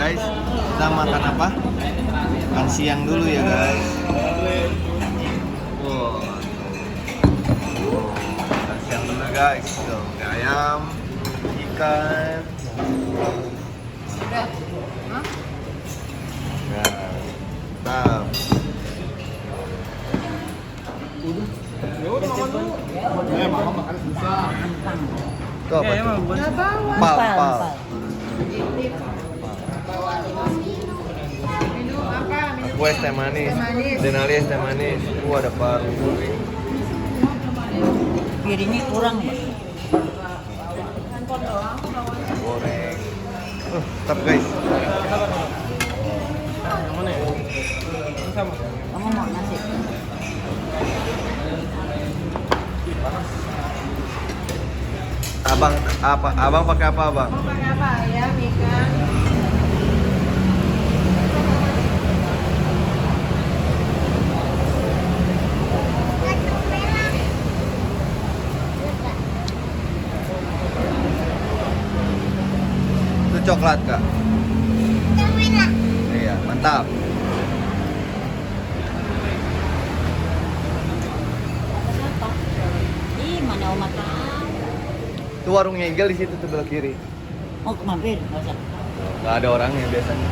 guys. Kita makan apa? Makan siang dulu ya guys. Wow. Makan siang dulu guys. Tuh, ada ayam, ikan. Nah, itu apa tuh? Pal. Aku es teh manis. Denali es teh manis. Ada paru. Piringnya kurang. Goreng. Tetap guys. Kamu mau nasi? Abang pakai apa, Bang? Pakai apa? Ayam, ikan. Itu coklat, Kak. Iya, mantap. Ih, mana Oma tahu? Itu warungnya Igel di situ sebelah kiri. Mau ke mampir, nggak usah. Nggak ada orangnya biasanya.